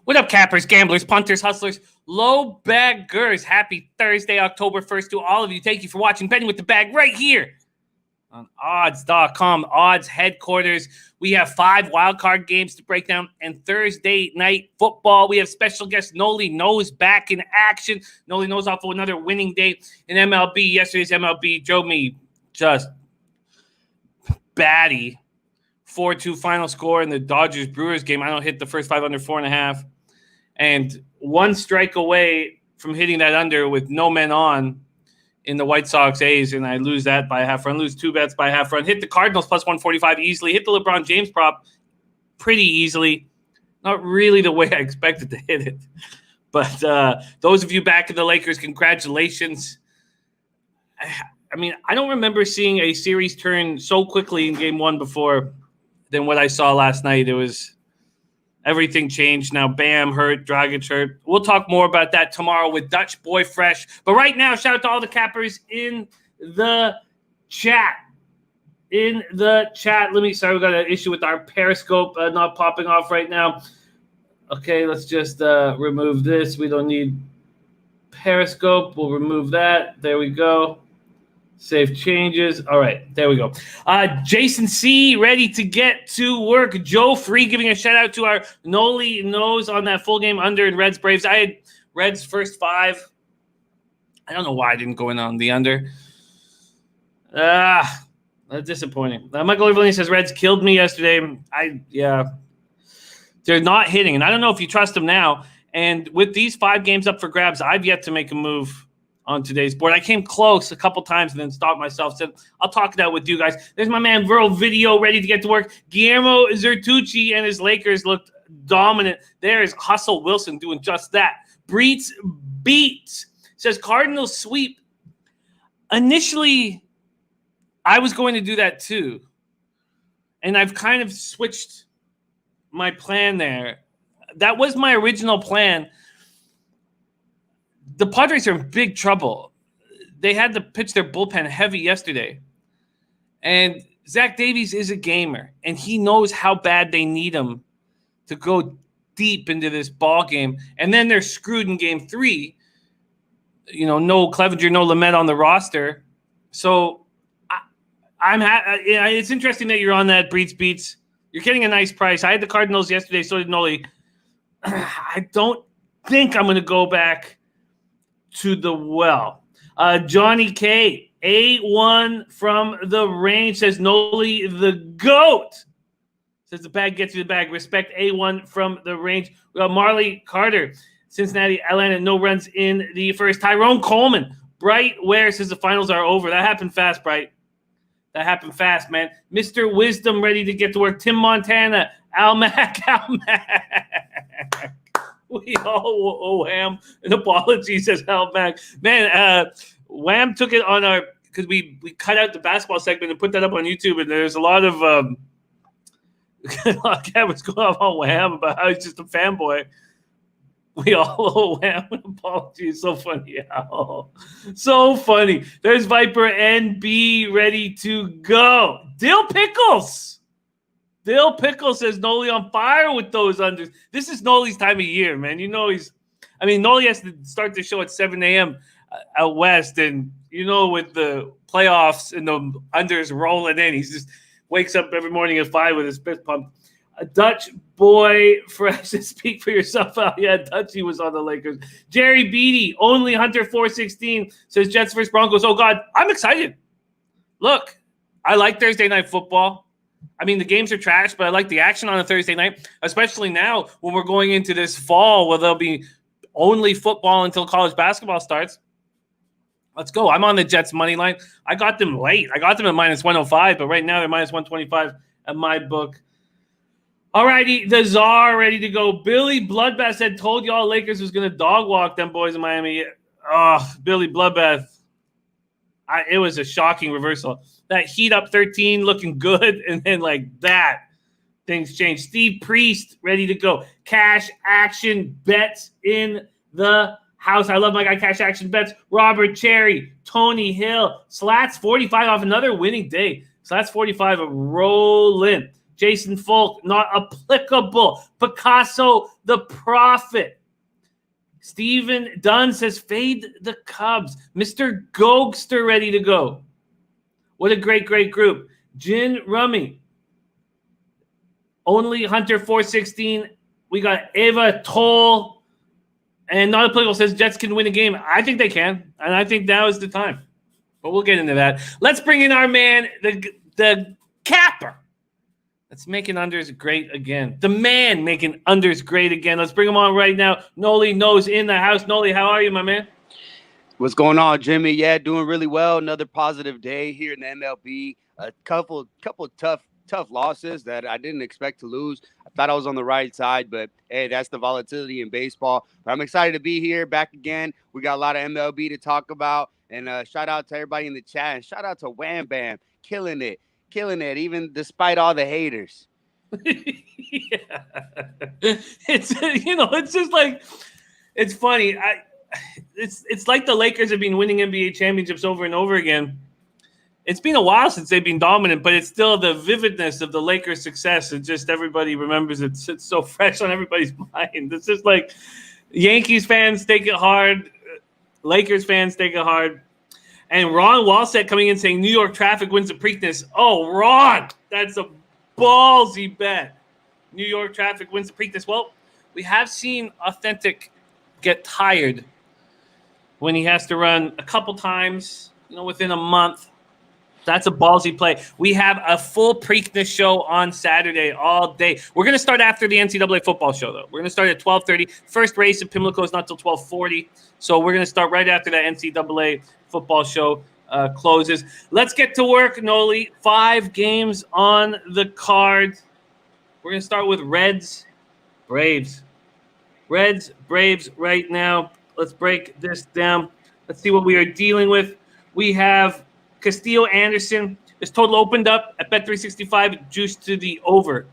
What up, cappers, gamblers, punters, hustlers, low baggers? Happy Thursday, October 1st to all of you. Thank you for watching Betting with the Bag right here on odds.com, odds headquarters. We have 5 wildcard games to break down, and Thursday night football. We have special guest Nolly Knows back in action. Nolly Knows off of another winning day in MLB. Yesterday's MLB drove me just batty. 4-2 final score in the Dodgers-Brewers game. I don't hit the first 5 under 4.5. And 1 strike away from hitting that under with no men on in the White Sox A's, and I lose that by a half run, lose 2 bets by a half run, hit the Cardinals plus 145 easily, hit the LeBron James prop pretty easily. Not really the way I expected to hit it. But those of you back in the Lakers, congratulations. I mean, I don't remember seeing a series turn so quickly in game 1 before than what I saw last night. It was everything changed. Now Bam hurt, Dragic hurt. We'll talk more about that tomorrow with Dutch Boy Fresh. But right now, shout out to all the cappers in the chat. We got an issue with our Periscope not popping off right now. Okay, let's just remove this. We don't need Periscope. We'll remove that. There we go. Save changes. All right, there we go. Jason C. ready to get to work. Joe Free giving a shout out to our Nolly Knows on that full game under in Reds Braves. I had Reds first 5. I don't know why I didn't go in on the under. That's disappointing. Michael Evelyn says Reds killed me yesterday. They're not hitting, and I don't know if you trust them now. And with these 5 games up for grabs, I've yet to make a move on today's board. I came close a couple times and then stopped myself. Said, I'll talk it out with you guys. There's my man, Virl Video, ready to get to work. Guillermo Zertucci and his Lakers looked dominant. There is Hustle Wilson doing just that. Breeds Beats says Cardinals sweep. Initially, I was going to do that too. And I've kind of switched my plan there. That was my original plan. The Padres are in big trouble. They had to pitch their bullpen heavy yesterday. And Zach Davies is a gamer, and he knows how bad they need him to go deep into this ball game. And then they're screwed in game 3. You know, no Clevenger, no Lamet on the roster. So it's interesting that you're on that Breeds Beats. You're getting a nice price. I had the Cardinals yesterday, so did Nolly. I don't think I'm going to go back to the well. Johnny K, A1 from the range, says Nolly the GOAT. Says the bag gets you the bag. Respect A1 from the range. We got Marley Carter, Cincinnati, Atlanta, no runs in the first. Tyrone Coleman, Bright Ware says the finals are over. That happened fast, Bright. That happened fast, man. Mr. Wisdom ready to get to work. Tim Montana, Almac. We all owe Wham an apology, says Almac. Man, Wham took it on our – because we cut out the basketball segment and put that up on YouTube, and there's a lot of cameras going off on Wham about how he's just a fanboy. We all owe Wham an apology. It's so funny. Oh, so funny. There's Viper NB ready to go. Dill Pickles says Nolly on fire with those unders. This is Nolly's time of year, man. You know Nolly has to start the show at 7 a.m. Out west, and with the playoffs and the unders rolling in, he just wakes up every morning at 5 with his fist pumped. A Dutch Boy Fresh, speak for yourself. Yeah, Dutchy was on the Lakers. Jerry Beatty, only Hunter 416 says Jets versus Broncos. Oh God, I'm excited. Look, I like Thursday night football. I mean, the games are trash, but I like the action on a Thursday night, especially now when we're going into this fall where there'll be only football until college basketball starts. Let's go. I'm on the Jets money line. I got them late. I got them at minus 105, but right now they're minus 125 at my book. All righty, the Czar ready to go. Billy Bloodbath said, told y'all Lakers was going to dog walk them boys in Miami. Oh, Billy Bloodbath. It was a shocking reversal. That Heat up 13 looking good, and then like that, things change. Steve Priest ready to go. Cash action bets in the house. I love my guy Cash Action Bets. Robert Cherry, Tony Hill, Slats 45 off another winning day. Slats 45 rolling. Jason Folk, not applicable. Picasso, the prophet. Steven Dunn says, fade the Cubs. Mr. Gogster ready to go. What a great, great group. Jin Rummy. Only Hunter 416. We got Eva Toll. And not applicable says Jets can win a game. I think they can. And I think now is the time. But we'll get into that. Let's bring in our man, the capper. That's making unders great again. The man making unders great again. Let's bring him on right now. Nolly knows in the house. Nolly, how are you, my man? What's going on, Jimmy? Yeah, doing really well. Another positive day here in the MLB. A couple tough losses that I didn't expect to lose. I thought I was on the right side, but hey, that's the volatility in baseball. But I'm excited to be here, back again. We got a lot of MLB to talk about. And shout out to everybody in the chat. And shout out to Wham Bam. Killing it, even despite all the haters. Yeah. It's just like, it's funny. It's like the Lakers have been winning NBA championships over and over again. It's been a while since they've been dominant, but it's still the vividness of the Lakers' success. It just, everybody remembers it. It's so fresh on everybody's mind. It's just like Yankees fans take it hard. Lakers fans take it hard. And Ron Walsett coming in saying New York Traffic wins the Preakness. Oh, Ron, that's a ballsy bet. New York Traffic wins the Preakness. Well, we have seen Authentic get tired when he has to run a couple times, within a month. That's a ballsy play. We have a full Preakness show on Saturday all day. We're going to start after the NCAA football show, though. We're going to start at 12:30. First race at Pimlico is not till 12:40. So we're going to start right after that NCAA football show closes. Let's get to work, Nolly. 5 games on the card. We're going to start with Reds, Braves. Reds, Braves right now. Let's break this down. Let's see what we are dealing with. We have Castillo-Anderson. This total opened up at Bet365, juiced to the over.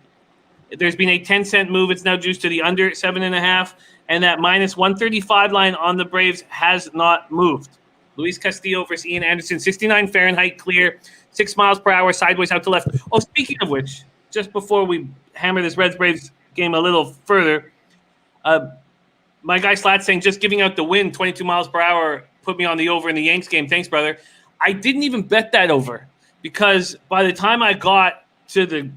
There's been a 10-cent move. It's now juiced to the under 7.5. And that minus 135 line on the Braves has not moved. Luis Castillo versus Ian Anderson, 69 Fahrenheit clear, 6 miles per hour, sideways out to left. Oh, speaking of which, just before we hammer this Reds-Braves game a little further, my guy Slat saying just giving out the win, 22 miles per hour, put me on the over in the Yanks game. Thanks, brother. I didn't even bet that over because by the time I got to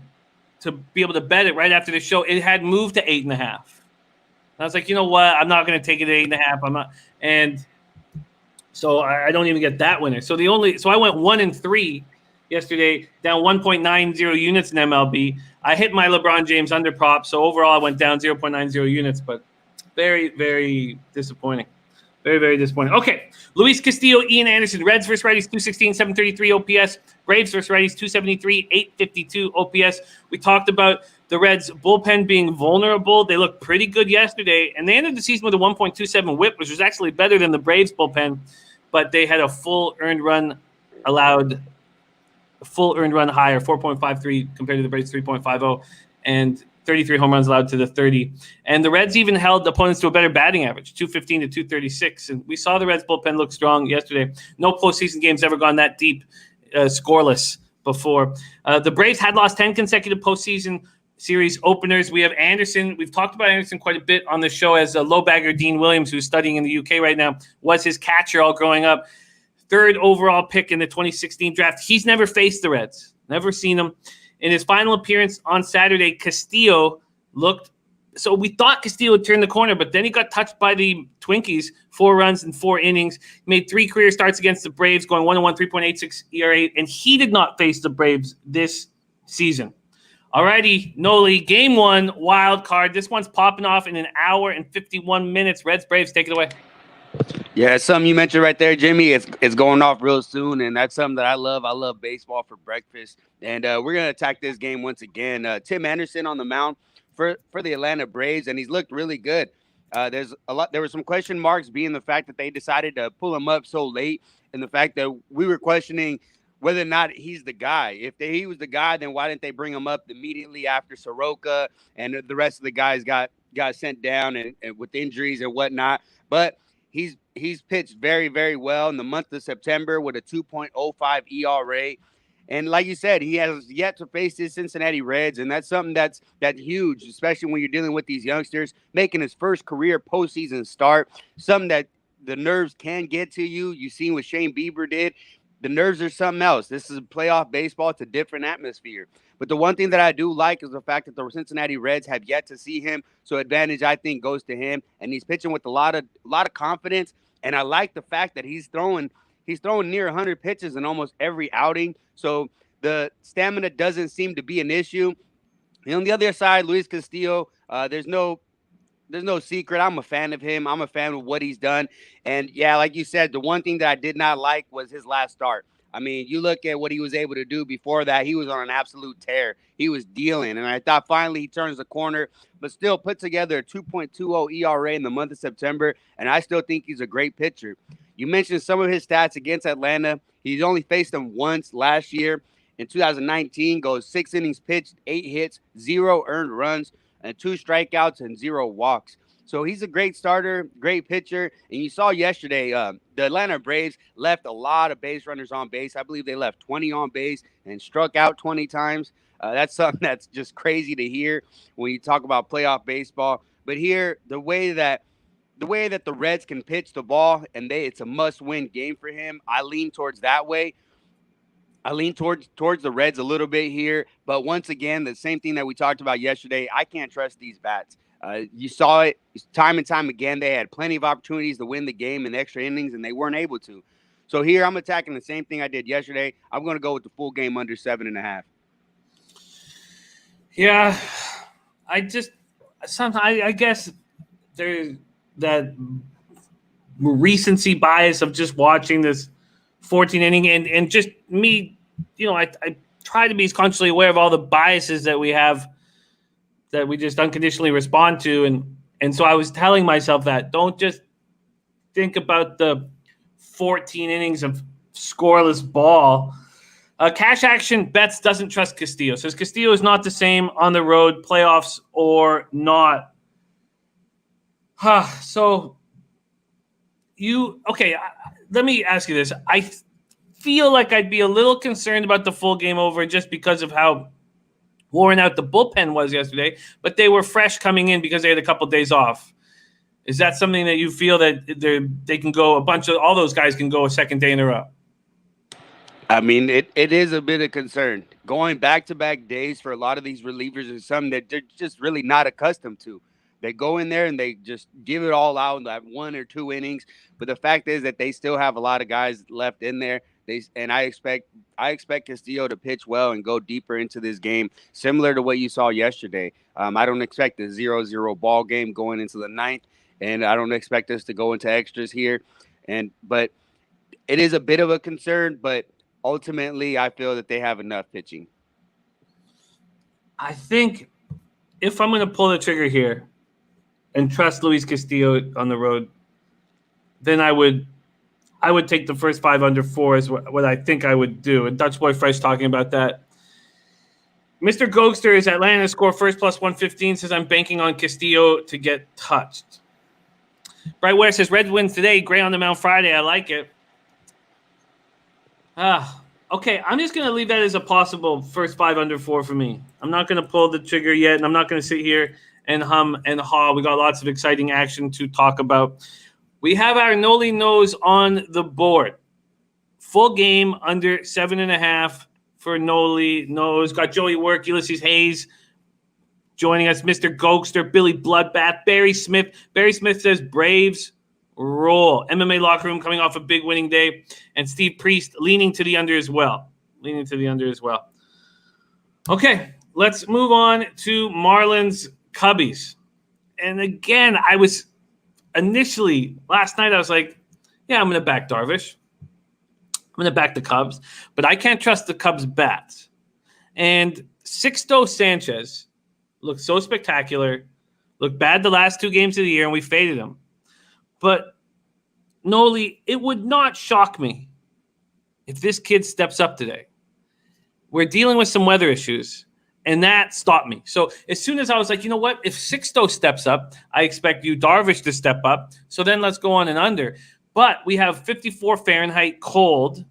be able to bet it right after the show, it had moved to 8.5. And I was like, you know what? I'm not going to take it at 8.5. I'm not, and so I don't even get that winner. So I went 1-3 yesterday, down 1.90 units in MLB. I hit my LeBron James under prop, so overall I went down 0.90 units, but very, very disappointing. Very, very disappointing. Okay, Luis Castillo, Ian Anderson, Reds versus righties, 216, 733 OPS. Braves versus righties, 273, 852 OPS. We talked about the Reds' bullpen being vulnerable. They looked pretty good yesterday, and they ended the season with a 1.27 whip, which was actually better than the Braves' bullpen, but they had a full earned run higher, 4.53 compared to the Braves' 3.50, and 33 home runs allowed to the 30. And the Reds even held opponents to a better batting average, 215 to 236. And we saw the Reds bullpen look strong yesterday. No postseason games ever gone that deep, scoreless before. The Braves had lost 10 consecutive postseason series openers. We have Anderson. We've talked about Anderson quite a bit on the show as a low bagger. Dean Williams, who's studying in the UK right now, was his catcher all growing up. 3rd overall pick in the 2016 draft. He's never faced the Reds. Never seen them. In his final appearance on Saturday, Castillo looked – so we thought Castillo would turn the corner, but then he got touched by the Twinkies, 4 runs in 4 innings, made 3 career starts against the Braves, going 1-1, 3.86 ERA, and he did not face the Braves this season. All righty, Nolly, game 1, wild card. This one's popping off in 1 hour and 51 minutes. Reds, Braves, take it away. Yeah, something you mentioned right there, Jimmy. It's going off real soon, and that's something that I love. I love baseball for breakfast, and we're gonna attack this game once again. Tim Anderson on the mound for the Atlanta Braves, and he's looked really good. There were some question marks, being the fact that they decided to pull him up so late, and the fact that we were questioning whether or not he's the guy. If he was the guy, then why didn't they bring him up immediately after Soroka and the rest of the guys got sent down and with injuries and whatnot? But he's pitched very, very well in the month of September with a 2.05 ERA. And like you said, he has yet to face his Cincinnati Reds, and that's something that's huge, especially when you're dealing with these youngsters making his first career postseason start. Something that the nerves can get to you. You've seen what Shane Bieber did. The nerves are something else. This is playoff baseball. It's a different atmosphere. But the one thing that I do like is the fact that the Cincinnati Reds have yet to see him. So advantage, I think, goes to him. And he's pitching with a lot of confidence. And I like the fact that he's throwing near 100 pitches in almost every outing. So the stamina doesn't seem to be an issue. And on the other side, Luis Castillo, there's no secret. I'm a fan of him. I'm a fan of what he's done. And yeah, like you said, the one thing that I did not like was his last start. I mean, you look at what he was able to do before that. He was on an absolute tear. He was dealing. And I thought finally he turns the corner, but still put together a 2.20 ERA in the month of September. And I still think he's a great pitcher. You mentioned some of his stats against Atlanta. He's only faced them once last year. In 2019, goes 6 innings pitched, 8 hits, 0 earned runs, and 2 strikeouts and 0 walks. So he's a great starter, great pitcher. And you saw yesterday, the Atlanta Braves left a lot of base runners on base. I believe they left 20 on base and struck out 20 times. That's something that's just crazy to hear when you talk about playoff baseball. But here, the way that the Reds can pitch the ball and it's a must-win game for him, I lean towards that way. I lean towards the Reds a little bit here, but once again, the same thing that we talked about yesterday, I can't trust these bats. You saw it time and time again. They had plenty of opportunities to win the game in extra innings, and they weren't able to. So here, I'm attacking the same thing I did yesterday. I'm going to go with the full game under 7.5. Yeah, I guess there's that recency bias of just watching this 14 inning and just me. I try to be consciously aware of all the biases that we have that we just unconditionally respond to. And so I was telling myself that don't just think about the 14 innings of scoreless ball. Cash Action Bets doesn't trust Castillo. Says Castillo is not the same on the road, playoffs or not. So let me ask you this. I feel like I'd be a little concerned about the full game over just because of how worn out the bullpen was yesterday, but they were fresh coming in because they had a couple of days off. Is that something that you feel that they can go all those guys can go a second day in a row? I mean, it is a bit of concern. Going back-to-back days for a lot of these relievers is something that they're just really not accustomed to. They go in there and they just give it all out in that 1 or 2 innings. But the fact is that they still have a lot of guys left in there. I expect Castillo to pitch well and go deeper into this game, similar to what you saw yesterday. I don't expect a 0-0 ball game going into the 9th, and I don't expect us to go into extras here. But it is a bit of a concern, but ultimately I feel that they have enough pitching. I think if I'm going to pull the trigger here and trust Luis Castillo on the road, then I would take the first 5 under 4 is what I think I would do. And Dutch Boy Fresh talking about that. Mr. Gokster is Atlanta score first plus 115, says I'm banking on Castillo to get touched. Bright Ware says Reds wins today, Gray on the mound Friday. I like it. Okay, I'm just going to leave that as a possible first 5 under 4 for me. I'm not going to pull the trigger yet, and I'm not going to sit here and hum and haw. We got lots of exciting action to talk about. We have our Nolly Nose on the board. Full game under 7.5 for Nolly Nose. Got Joey Work, Ulysses Hayes joining us, Mr. Gokster, Billy Bloodbath, Barry Smith. Barry Smith says Braves roll. MMA Locker Room coming off a big winning day. And Steve Priest leaning to the under as well. Okay, let's move on to Marlins Cubbies. And again, I was initially, last night I was like, yeah, I'm going to back Darvish. I'm going to back the Cubs. But I can't trust the Cubs bats. And Sixto Sanchez looked so spectacular. Looked bad the last 2 games of the year, and we faded him. But, Noli, it would not shock me if this kid steps up today. We're dealing with some weather issues, and that stopped me. So as soon as I was like, you know what? If Sixto steps up, I expect you, Darvish, to step up. So then let's go on and under. But we have 54 Fahrenheit cold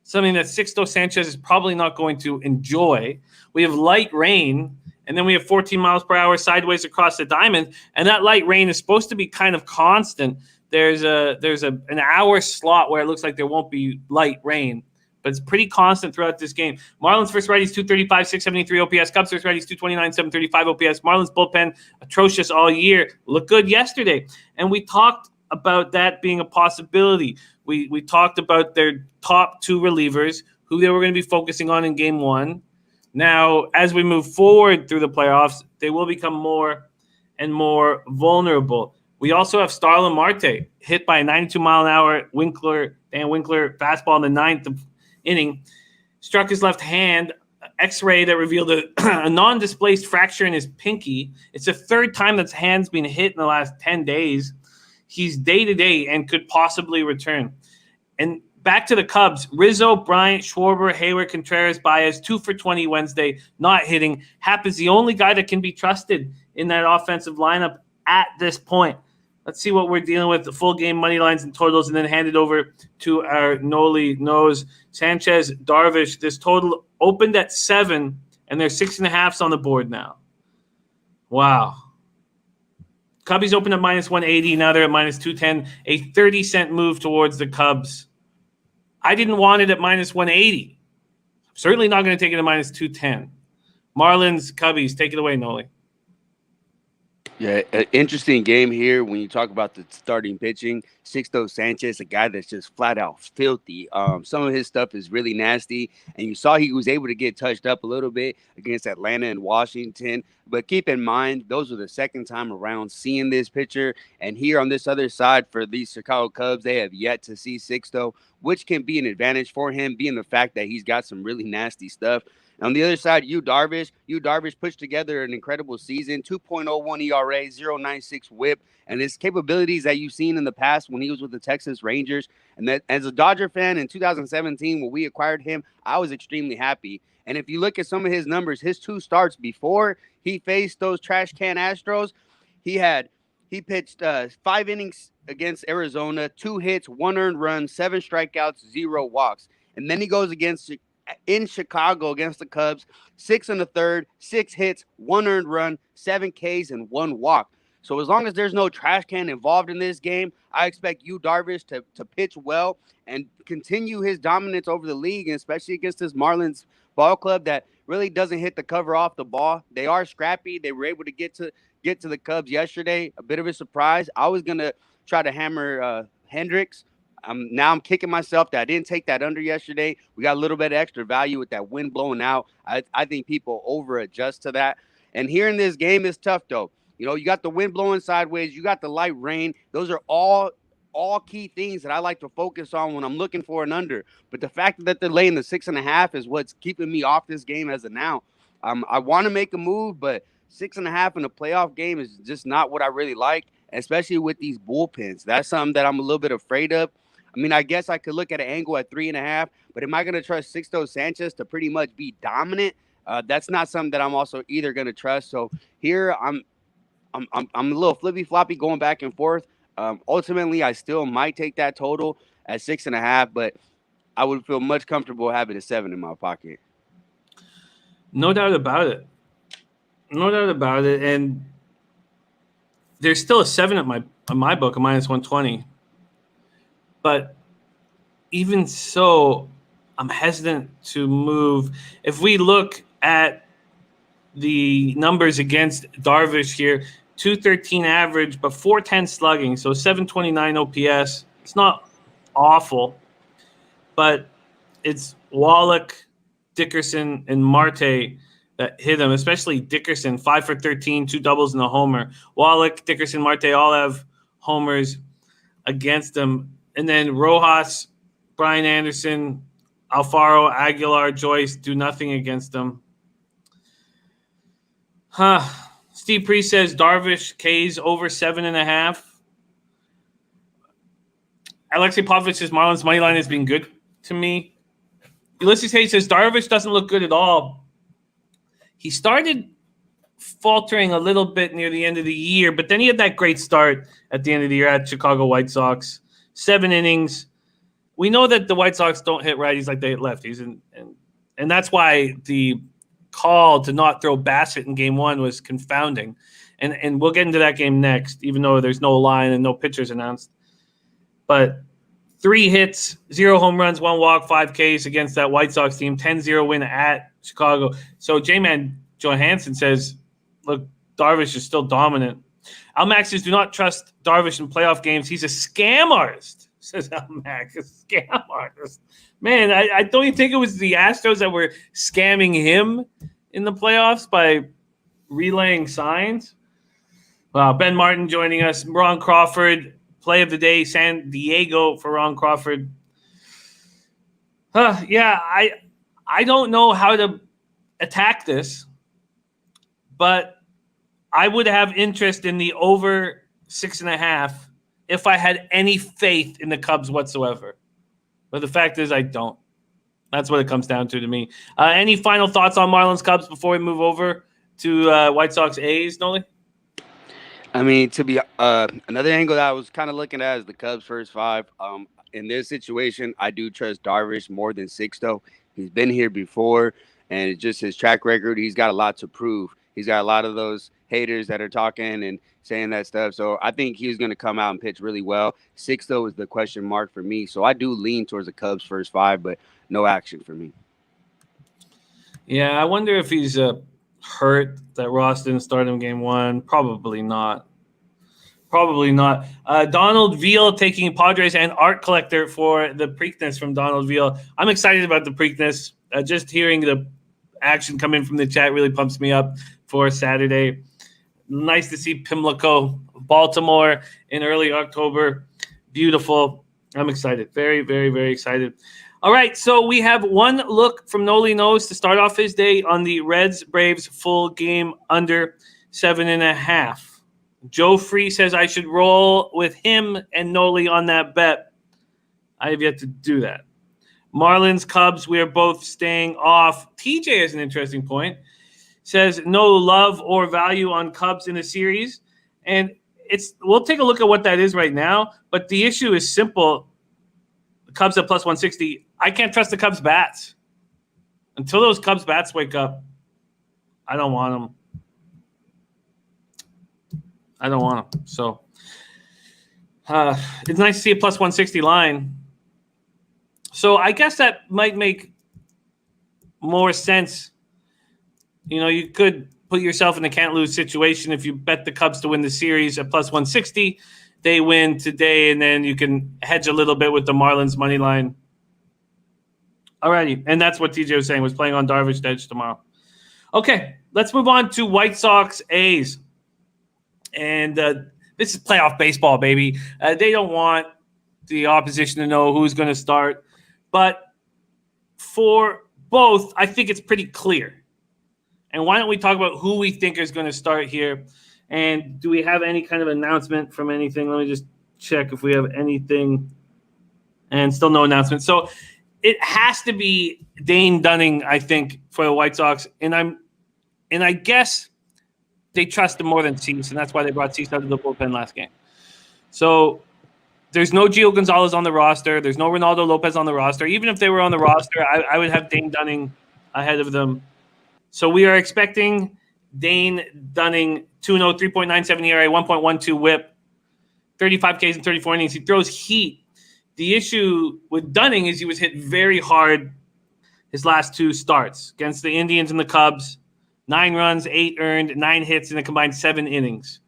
something that Sixto Sanchez is probably not going to enjoy. We have light rain, and then we have 14 miles per hour sideways across the diamond, and that light rain is supposed to be kind of constant. There's an hour slot where it looks like there won't be light rain, but it's pretty constant throughout this game. Marlins first righties 235, 673 OPS. Cubs first righties 229, 735 OPS. Marlins bullpen atrocious all year. Looked good yesterday, and we talked about that being a possibility. We talked about their top two relievers, who they were going to be focusing on in Game 1. Now, as we move forward through the playoffs, they will become more and more vulnerable. We also have Starlin Marte hit by a 92-mile-an-hour Dan Winkler fastball in the ninth inning. Struck his left hand, X-ray that revealed a non-displaced fracture in his pinky. It's the third time that his hand's been hit in the last 10 days. He's day-to-day and could possibly return. And back to the Cubs, Rizzo, Bryant, Schwarber, Hayward, Contreras, Baez, 2 for 20 Wednesday, not hitting. Happ is the only guy that can be trusted in that offensive lineup at this point. Let's see what we're dealing with, the full game money lines and totals, and then hand it over to our Nolly Nose. Sanchez, Darvish, this total opened at 7, and there's 6.5s on the board now. Wow. Cubbies opened at minus 180. Now they're at minus 210, a 30-cent move towards the Cubs. I didn't want it at minus 180. I'm certainly not going to take it at minus 210. Marlins, Cubbies, take it away, Nolly. Yeah, an interesting game here when you talk about the starting pitching. Sixto Sanchez, a guy that's just flat out filthy. Some of his stuff is really nasty, and you saw he was able to get touched up a little bit against Atlanta and Washington. But keep in mind, those are the second time around seeing this pitcher. And here on this other side for these Chicago Cubs, they have yet to see Sixto, which can be an advantage for him, being the fact that he's got some really nasty stuff. On the other side, Darvish pushed together an incredible season, 2.01 ERA, 0.96 whip, and his capabilities that you've seen in the past when he was with the Texas Rangers. And that as a Dodger fan in 2017, when we acquired him, I was extremely happy. And if you look at some of his numbers, his 2 starts before he faced those trash can Astros, he pitched 5 innings against Arizona, 2 hits, 1 earned run, 7 strikeouts, 0 walks. And then he goes in Chicago against the Cubs, 6 1/3, 6 hits, 1 earned run, 7 Ks, and 1 walk. So as long as there's no trash can involved in this game, I expect Darvish to pitch well and continue his dominance over the league, and especially against this Marlins ball club that really doesn't hit the cover off the ball. They are scrappy. They were able to get to the Cubs yesterday. A bit of a surprise. I was going to try to hammer Hendricks. Now I'm kicking myself that I didn't take that under yesterday. We got a little bit of extra value with that wind blowing out. I think people over adjust to that. And here in this game is tough, though. You know, you got the wind blowing sideways. You got the light rain. Those are all key things that I like to focus on when I'm looking for an under. But the fact that they're laying the 6.5 is what's keeping me off this game as of now. I want to make a move, but 6.5 in a playoff game is just not what I really like, especially with these bullpens. That's something that I'm a little bit afraid of. I mean, I guess I could look at an angle at 3.5, but am I going to trust Sixto Sanchez to pretty much be dominant? That's not something that I'm also either going to trust. So here I'm a little flippy floppy going back and forth. Ultimately, I still might take that total at 6.5, but I would feel much comfortable having a 7 in my pocket. No doubt about it. No doubt about it. And there's still a 7 at my book, a minus 120. But even so, I'm hesitant to move. If we look at the numbers against Darvish here, 213 average, but 410 slugging, so 729 OPS. It's not awful, but it's Wallach, Dickerson, and Marte that hit him, especially Dickerson, 5 for 13, 2 doubles and a homer. Wallach, Dickerson, Marte all have homers against them. And then Rojas, Brian Anderson, Alfaro, Aguilar, Joyce do nothing against them. Steve Priest says Darvish K's over 7.5. Alexei Povich says Marlins money line has been good to me. Ulysses Hayes says Darvish doesn't look good at all. He started faltering a little bit near the end of the year, but then he had that great start at the end of the year at Chicago White Sox. 7 innings, we know that the White Sox don't hit righties like they hit lefties, and that's why the call to not throw Bassett in game one was confounding. And we'll get into that game next, even though there's no line and no pitchers announced. But 3 hits, 0 home runs, 1 walk, 5 Ks against that White Sox team, 10-0 win at Chicago. So J-Man Johansson says, look, Darvish is still dominant. Almax says, do not trust Darvish in playoff games. He's a scam artist, says Almax, a scam artist. Man, I don't even think it was the Astros that were scamming him in the playoffs by relaying signs. Ben Martin joining us. Ron Crawford, play of the day, San Diego for Ron Crawford. Yeah, I don't know how to attack this, but I would have interest in the over 6.5 if I had any faith in the Cubs whatsoever. But the fact is I don't. That's what it comes down to me. Any final thoughts on Marlins Cubs before we move over to White Sox A's, Nolly? I mean, to be another angle that I was kind of looking at is the Cubs' first 5. In this situation, I do trust Darvish more than Sixto. He's been here before, and it's just his track record. He's got a lot to prove. He's got a lot of those haters that are talking and saying that stuff. So I think he's going to come out and pitch really well. Sixto is the question mark for me. So I do lean towards the Cubs' first 5, but no action for me. Yeah, I wonder if he's hurt that Ross didn't start him game 1. Probably not. Donald Veal taking Padres and art collector for the Preakness from Donald Veal. I'm excited about the Preakness. Just hearing the action come in from the chat really pumps me up for Saturday. Nice to see Pimlico, Baltimore in early October. Beautiful. I'm excited. Very, very, very excited. All right, so we have one look from Nolly Knows to start off his day on the Reds-Braves full game under 7.5. Joe Free says I should roll with him and Nolly on that bet. I have yet to do that. Marlins, Cubs, we are both staying off. TJ has an interesting point. Says no love or value on Cubs in the series. And we'll take a look at what that is right now. But the issue is simple. The Cubs at plus 160. I can't trust the Cubs bats. Until those Cubs bats wake up, I don't want them. So it's nice to see a plus 160 line. So I guess that might make more sense. You know, you could put yourself in a can't-lose situation if you bet the Cubs to win the series at plus 160. They win today, and then you can hedge a little bit with the Marlins money line. Alrighty, and that's what TJ was saying, was playing on Darvish to hedge tomorrow. Okay, let's move on to White Sox A's. And this is playoff baseball, baby. They don't want the opposition to know who's going to start. But for both, I think it's pretty clear. And why don't we talk about who we think is going to start here? And do we have any kind of announcement from anything? Let me just check if we have anything. And still no announcement. So it has to be Dane Dunning, I think, for the White Sox. And I guess they trust him more than Cease, and that's why they brought Cease out of the bullpen last game. So there's no Gio Gonzalez on the roster. There's no Ronaldo Lopez on the roster. Even if they were on the roster, I would have Dane Dunning ahead of them. So we are expecting Dane Dunning, 2-0, 3.97 ERA, 1.12 whip, 35 Ks and 34 innings. He throws heat. The issue with Dunning is he was hit very hard his last 2 starts against the Indians and the Cubs. 9 runs, 8 earned, 9 hits in a combined 7 innings.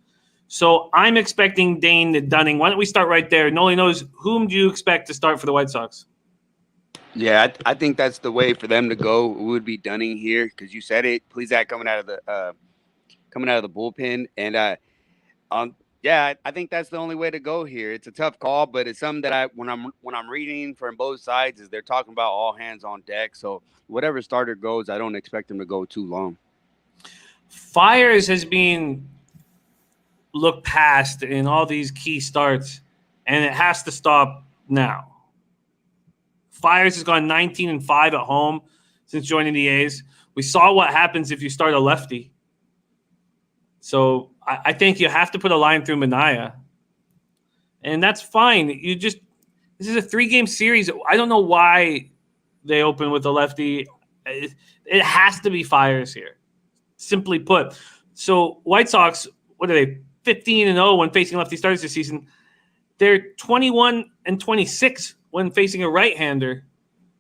So I'm expecting Dane Dunning. Why don't we start right there? Nolly Knows, whom do you expect to start for the White Sox? Yeah, I think that's the way for them to go. It would be Dunning here because you said it. Please, that coming out of the bullpen, and I think that's the only way to go here. It's a tough call, but it's something that when I'm reading from both sides is they're talking about all hands on deck. So whatever starter goes, I don't expect them to go too long. Fires has been looked past in all these key starts, and it has to stop now. Fires has gone 19-5 at home since joining the A's. We saw what happens if you start a lefty. So I think you have to put a line through Minaya. And that's fine. You just This is a 3-game series. I don't know why they open with a lefty. It has to be Fiers here, simply put. So White Sox, what are they, 15-0 when facing lefty starters this season? They're 21-26 when facing a right-hander.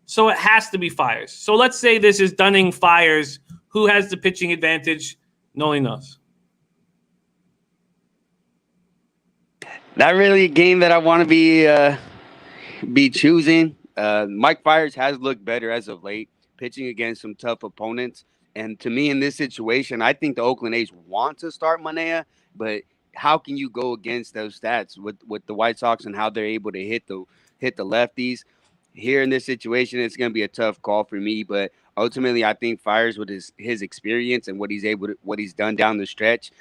So it has to be Fiers. So let's say this is Dunning Fiers. Who has the pitching advantage? Nolly knows. Not really a game that I want to be choosing. Mike Fiers has looked better as of late, pitching against some tough opponents. And to me, in this situation, I think the Oakland A's want to start Manea, but how can you go against those stats with the White Sox and how they're able to hit the lefties? Here in this situation, it's going to be a tough call for me, but ultimately, I think Fiers with his experience and what he's done down the stretch.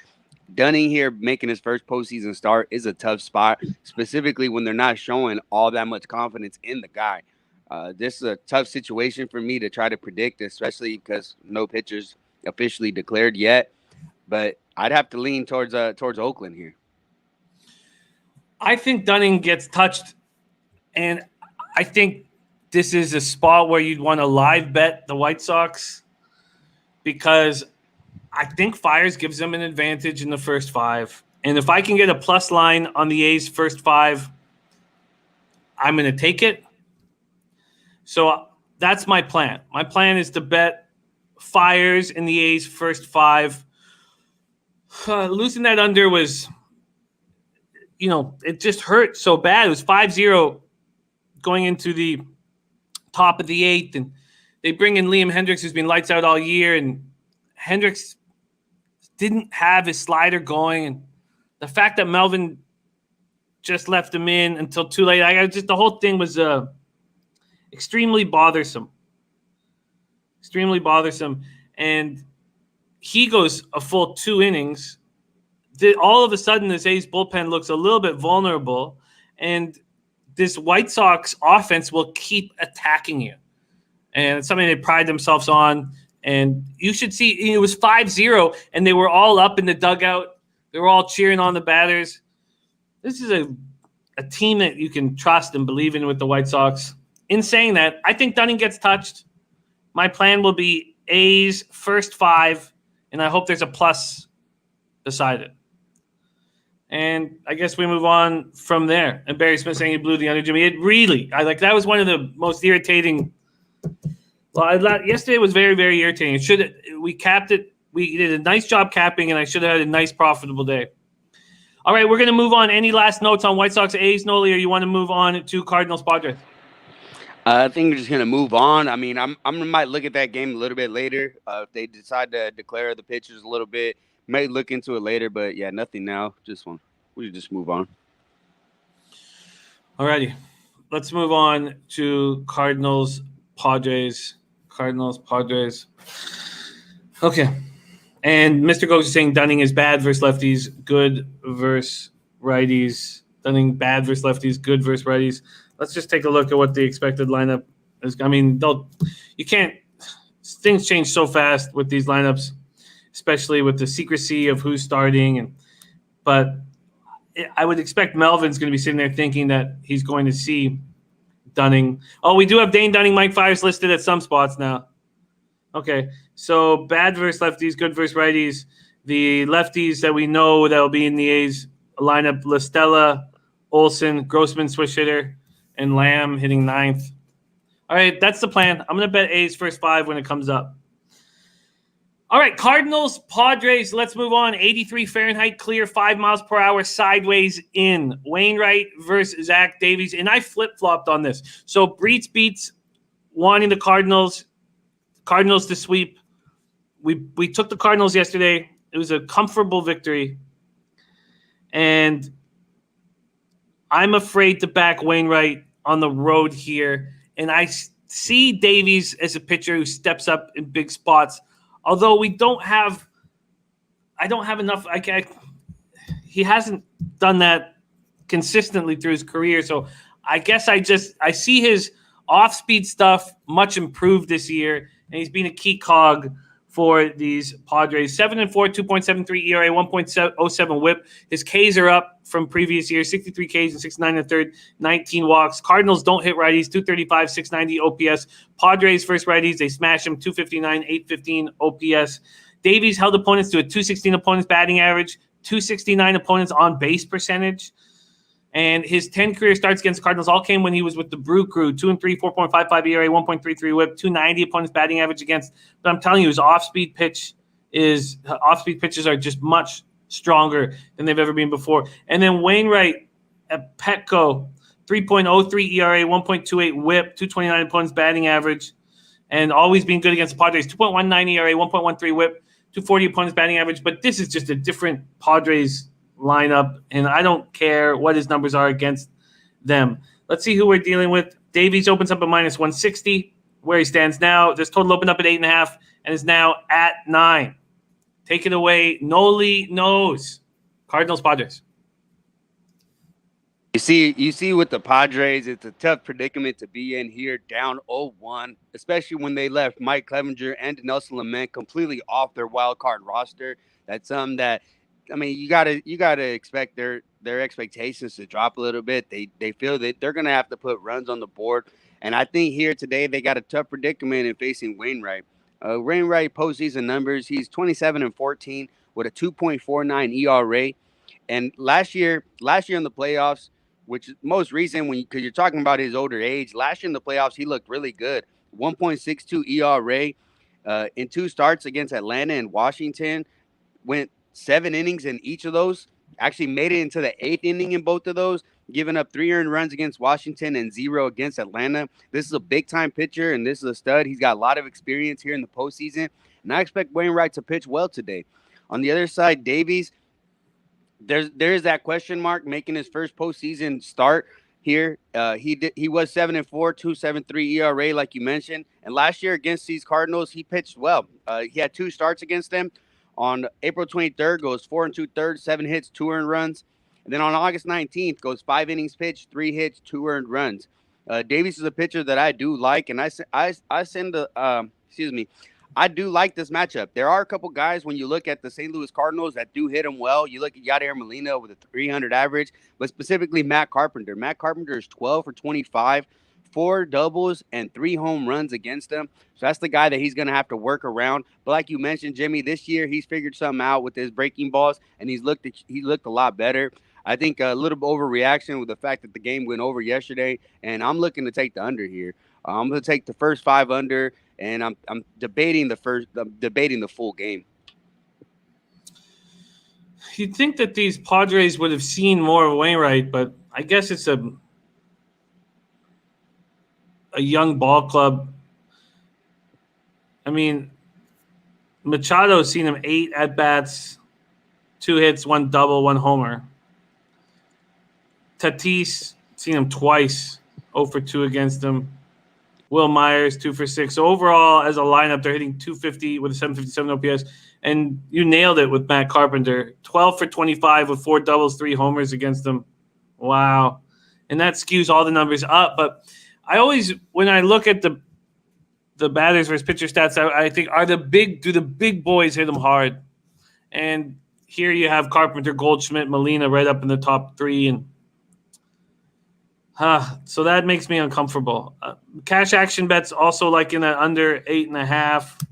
Dunning here making his first postseason start is a tough spot, specifically when they're not showing all that much confidence in the guy. This is a tough situation for me to try to predict, especially because no pitchers officially declared yet. But I'd have to lean towards Oakland here. I think Dunning gets touched, and I think this is a spot where you'd want to live bet the White Sox because I think Fiers gives them an advantage in the first 5. And if I can get a plus line on the A's first 5, I'm going to take it. So that's my plan. My plan is to bet Fiers in the A's first 5. Losing that under was, it just hurt so bad. It was 5-0 going into the top of the 8th, and they bring in Liam Hendricks, who's been lights out all year, and Hendricks didn't have his slider going, and the fact that Melvin just left him in until too late, the whole thing was extremely bothersome. Extremely bothersome, and he goes a full 2 innings. All of a sudden, this A's bullpen looks a little bit vulnerable, and this White Sox offense will keep attacking you. And it's something they pride themselves on. And you should see, it was 5-0, and they were all up in the dugout. They were all cheering on the batters. This is a team that you can trust and believe in with the White Sox. In saying that, I think Dunning gets touched. My plan will be A's first 5, and I hope there's a plus beside it. And I guess we move on from there. And Barry Smith saying he blew the under, Jimmy. It really, that was one of the most irritating. Well, yesterday was very, very irritating. We capped it. We did a nice job capping, and I should have had a nice, profitable day. All right, we're going to move on. Any last notes on White Sox A's, Nolly, or you want to move on to Cardinals Padres? I think we're just going to move on. I mean, I might look at that game a little bit later. If they decide to declare the pitchers a little bit, may look into it later, but yeah, nothing now. We just move on. All righty. Let's move on to Cardinals, Padres. Okay. And Mr. Goes is saying Dunning is bad versus lefties, good versus righties. Dunning bad versus lefties, good versus righties. Let's just take a look at what the expected lineup is. I mean, things change so fast with these lineups, especially with the secrecy of who's starting. But I would expect Melvin's going to be sitting there thinking that he's going to see Dunning. Oh, we do have Dane Dunning, Mike Fiers listed at some spots now. Okay, so bad versus lefties, good versus righties. The lefties that we know that will be in the A's lineup: LaStella, Olsen, Grossman, switch hitter, and Lamb hitting 9th. All right, that's the plan. I'm going to bet A's first 5 when it comes up. All right, Cardinals, Padres, let's move on. 83 Fahrenheit, clear, 5 miles per hour, sideways in. Wainwright versus Zach Davies. And I flip-flopped on this. So Breitz beats wanting the Cardinals to sweep. We took the Cardinals yesterday. It was a comfortable victory. And I'm afraid to back Wainwright on the road here. And I see Davies as a pitcher who steps up in big spots. Although I don't have enough. He hasn't done that consistently through his career. So I guess I see his off-speed stuff much improved this year, and he's been a key cog for these Padres. 7-4, 2.73 ERA, 1.07 WHIP. His Ks are up from previous years, 63 Ks and 69 and a third, 19 walks. Cardinals don't hit righties, 235, 690 OPS. Padres first righties, they smash them, 259, 815 OPS. Davies held opponents to a 216 opponents batting average, 269 opponents on base percentage. And his 10 career starts against the Cardinals all came when he was with the Brew Crew. 2-3, 4.55 ERA, 1.33 WHIP, 290 opponents batting average against. But I'm telling you, his off-speed pitches are just much stronger than they've ever been before. And then Wainwright at Petco, 3.03 ERA, 1.28 WHIP, 229 opponents batting average, and always been good against the Padres. 2.19 ERA, 1.13 WHIP, 240 opponents batting average. But this is just a different Padres lineup, and I don't care what his numbers are against them. Let's see who we're dealing with. Davies opens up at minus 160, where he stands now. This total opened up at 8.5 and is now at 9. Take it away. Nolly knows. Cardinals, Padres. You see with the Padres, it's a tough predicament to be in here, down 0-1, especially when they left Mike Clevenger and Nelson Lement completely off their wild card roster. That's something that, I mean, you gotta expect their expectations to drop a little bit. They feel that they're gonna have to put runs on the board, and I think here today they got a tough predicament in facing Wainwright. Wainwright postseason numbers: he's 27-14 with a 2.49 ERA, and last year in the playoffs, which is most recent because you're talking about his older age. Last year in the playoffs, he looked really good. 1.62 ERA in 2 starts against Atlanta and Washington. Went 7 innings in each of those, actually made it into the 8th inning in both of those, giving up 3 earned runs against Washington and 0 against Atlanta. This is a big-time pitcher, and this is a stud. He's got a lot of experience here in the postseason, and I expect Wainwright to pitch well today. On the other side, Davies, there's that question mark making his first postseason start here. He was 7-4, 2.73 ERA, like you mentioned, and last year against these Cardinals, he pitched well. He had 2 starts against them. On April 23rd, goes 4 2/3, 7 hits, 2 earned runs. And then on August 19th, goes 5 innings pitched, 3 hits, 2 earned runs. Davies is a pitcher that I do like, and I do like this matchup. There are a couple guys when you look at the St. Louis Cardinals that do hit him well. You look at Yadier Molina with a 300 average, but specifically Matt Carpenter. Matt Carpenter is 12 for 25. 4 doubles and 3 home runs against him. So that's the guy that he's going to have to work around. But like you mentioned, Jimmy, this year he's figured something out with his breaking balls, and he looked a lot better. I think a little overreaction with the fact that the game went over yesterday, and I'm looking to take the under here. I'm going to take the first 5 under, and I'm debating the full game. You'd think that these Padres would have seen more of Wainwright, but I guess it's a young ball club. I mean, Machado's seen him 8 at-bats, 2 hits, 1 double, 1 homer. Tatis, seen him twice, 0 for 2 against him. Will Myers, 2 for 6. So overall, as a lineup, they're hitting 250 with a 757 OPS. And you nailed it with Matt Carpenter. 12 for 25 with 4 doubles, 3 homers against them. Wow. And that skews all the numbers up. But I always, when I look at the batters versus pitcher stats, I think, do the big boys hit them hard? And here you have Carpenter, Goldschmidt, Molina right up in the top 3. And so that makes me uncomfortable. Cash action bets also like in an under 8.5.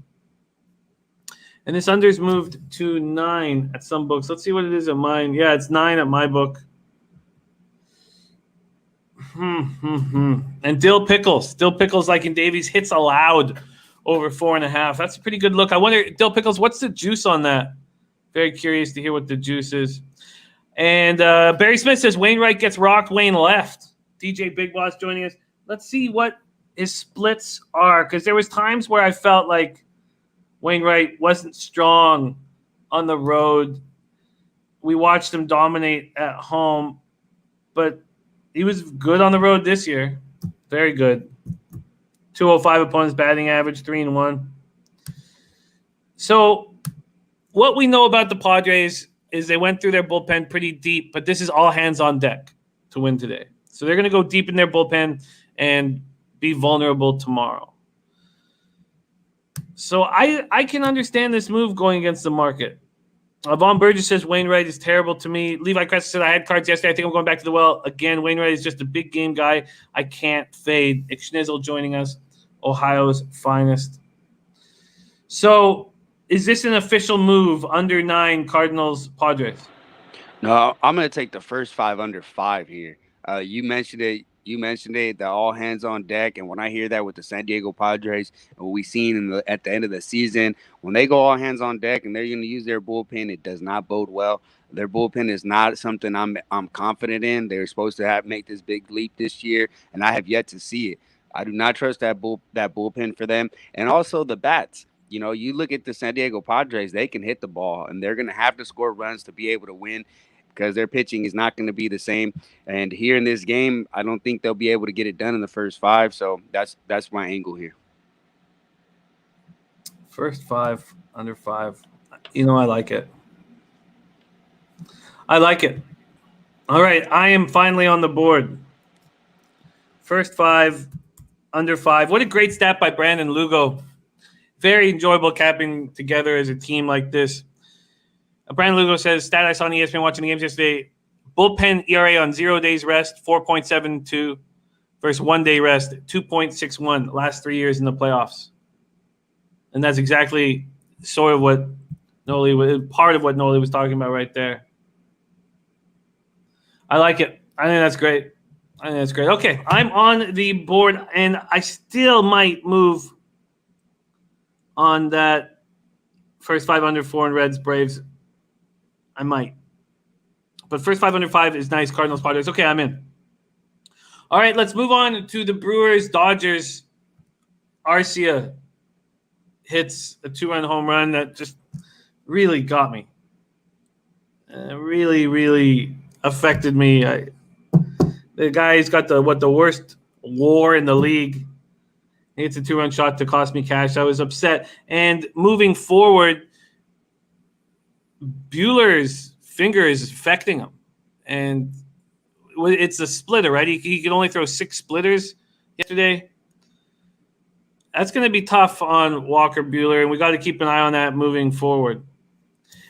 And this under's moved to 9 at some books. Let's see what it is at mine. Yeah, it's 9 at my book. And Dill Pickles like in Davies, hits allowed over 4.5. That's a pretty good look. I wonder, Dill Pickles, what's the juice on that? Very curious to hear what the juice is. And Barry Smith says Wainwright gets rocked, Wayne left. DJ Big Boss joining us. Let's see what his splits are, because there was times where I felt like Wainwright wasn't strong on the road. We watched him dominate at home, but he was good on the road this year. Very good. 205 opponents batting average, 3-1. So what we know about the Padres is they went through their bullpen pretty deep, but this is all hands on deck to win today. So they're going to go deep in their bullpen and be vulnerable tomorrow. So I can understand this move going against the market. Vaughn Burgess says Wainwright is terrible to me. Levi Crest said I had cards yesterday. I think I'm going back to the well again. Wainwright is just a big game guy. I can't fade. Schnizzle joining us, Ohio's finest. So is this an official move under 9 Cardinals Padres? No, I'm going to take the first 5 under 5 here. You mentioned it. You mentioned it. The all hands on deck, and when I hear that with the San Diego Padres, and what we've seen at the end of the season, when they go all hands on deck and they're going to use their bullpen, it does not bode well. Their bullpen is not something I'm confident in. They're supposed to make this big leap this year, and I have yet to see it. I do not trust that bullpen for them, and also the bats. You know, you look at the San Diego Padres; they can hit the ball, and they're going to have to score runs to be able to win, because their pitching is not going to be the same. And here in this game, I don't think they'll be able to get it done in the first 5. So that's my angle here. First 5 under 5. You know, I like it. I like it. All right, I am finally on the board. First 5 under 5. What a great stat by Brandon Lugo. Very enjoyable capping together as a team like this. Brandon Lugo says, stat I saw on ESPN watching the games yesterday, bullpen ERA on 0 days rest, 4.72 versus 1 day rest, 2.61 last 3 years in the playoffs. And that's exactly sort of what part of what Nolly was talking about right there. I like it. I think that's great. Okay, I'm on the board, and I still might move on that first 5 under 4 in Reds Braves. I might. But first 5 under 5 is nice. Cardinals, Padres. Okay, I'm in. All right, let's move on to the Brewers, Dodgers. Arcia hits a 2-run home run that just really got me. Really, really affected me. The guy's got the worst WAR in the league. He hits a 2-run shot to cost me cash. I was upset. And moving forward, Buehler's finger is affecting him, and it's a splitter, right? He could only throw 6 splitters yesterday. That's going to be tough on Walker Buehler, and we got to keep an eye on that moving forward.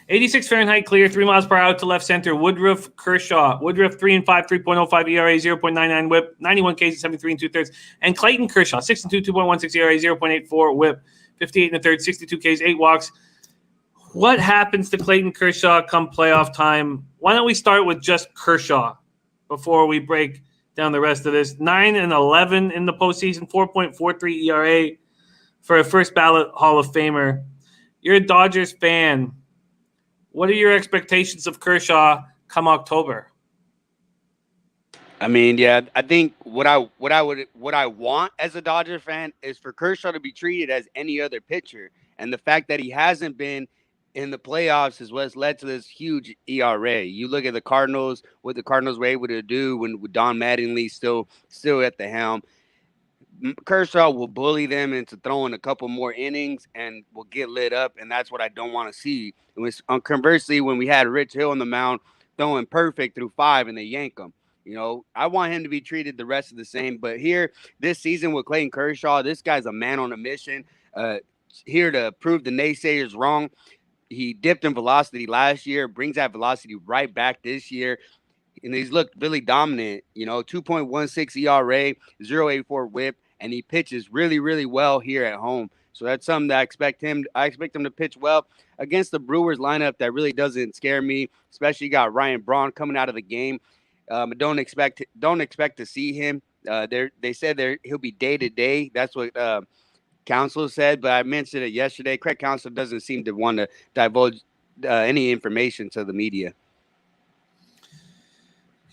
86 Fahrenheit clear, 3 miles per hour to left center. Woodruff, Kershaw. Woodruff 3-5, 3.05 ERA, 0.99 WHIP, 91 Ks, 73 2/3, and Clayton Kershaw 6-2, 2.16 ERA, 0.84 WHIP, 58 1/3, 62 Ks, 8 walks. What happens to Clayton Kershaw come playoff time? Why don't we start with just Kershaw before we break down the rest of this? 9-11 in the postseason, 4.43 ERA for a first ballot Hall of Famer. You're a Dodgers fan. What are your expectations of Kershaw come October? I mean, yeah, I think what I want as a Dodger fan is for Kershaw to be treated as any other pitcher, and the fact that he hasn't been in the playoffs is what's led to this huge ERA. You look at the Cardinals, what the Cardinals were able to do when with Don Mattingly still at the helm. Kershaw will bully them into throwing a couple more innings and will get lit up, and that's what I don't want to see. Conversely, when we had Rich Hill on the mound throwing perfect through 5 and they yank him. You know, I want him to be treated the rest of the same. But here, this season with Clayton Kershaw, this guy's a man on a mission, here to prove the naysayers wrong. He dipped in velocity last year, brings that velocity right back this year. And he's looked really dominant, 2.16 ERA, 0.84 WHIP, and he pitches really, really well here at home. So that's something that I expect him to pitch well against the Brewers lineup that really doesn't scare me, especially got Ryan Braun coming out of the game. Don't expect to see him. They said he'll be day to day. That's what Counsell said, but I mentioned it yesterday. Craig Counsell doesn't seem to want to divulge any information to the media.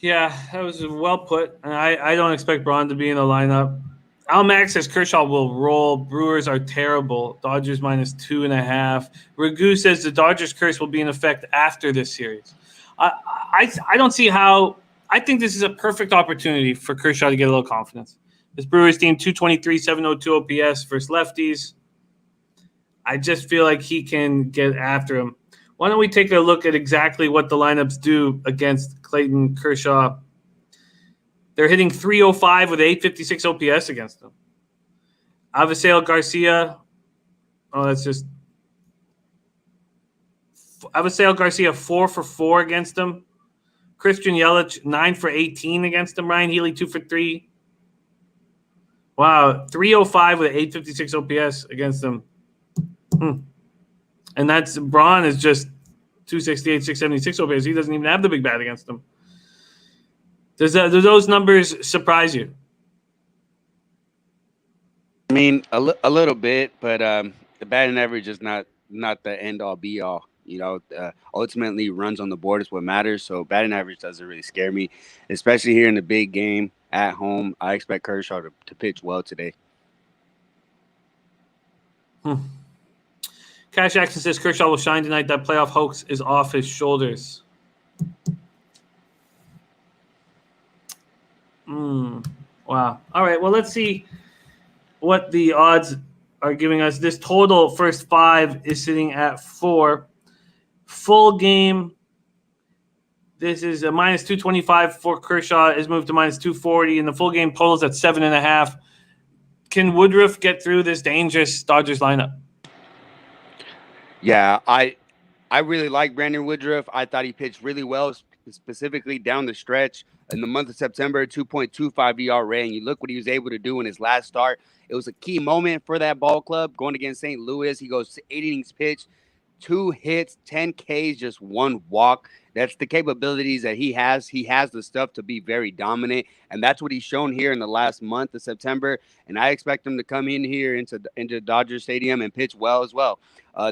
Yeah, that was well put. I don't expect Braun to be in the lineup. Al Max says Kershaw will roll. Brewers are terrible. Dodgers -2.5. Ragu says the Dodgers curse will be in effect after this series. I don't see how. I think this is a perfect opportunity for Kershaw to get a little confidence. This Brewers team, 223, 702 OPS versus lefties. I just feel like he can get after him. Why don't we take a look at exactly what the lineups do against Clayton Kershaw? They're hitting 305 with 856 OPS against him. Avisail Garcia, Oh, that's just Avisail Garcia 4 for 4 against him. Christian Yelich 9 for 18 against him. Ryan Healy 2 for 3. Wow, 305 with 856 OPS against him. And that's Braun is just 268, 676 OPS. He doesn't even have the big bat against him. Do those numbers surprise you? I mean, a little bit, but the batting average is not the end all be all. Ultimately, runs on the board is what matters. So batting average doesn't really scare me, especially here in the big game at home. I expect Kershaw to pitch well today. Cash Jackson says Kershaw will shine tonight. That playoff hoax is off his shoulders. Wow. All right. Well, let's see what the odds are giving us. This total first 5 is sitting at 4. Full game. This is a minus 225 for Kershaw. Is moved to minus 240, and the full game totals at 7.5. Can Woodruff get through this dangerous Dodgers lineup? Yeah, I really like Brandon Woodruff. I thought he pitched really well, specifically down the stretch in the month of September, 2.25 ERA. And you look what he was able to do in his last start. It was a key moment for that ball club going against St. Louis. He goes 8 innings pitched, 2 hits, 10 Ks, just 1 walk. That's the capabilities that he has. He has the stuff to be very dominant, and that's what he's shown here in the last month of September. And I expect him to come in here into Dodger Stadium and pitch well as well.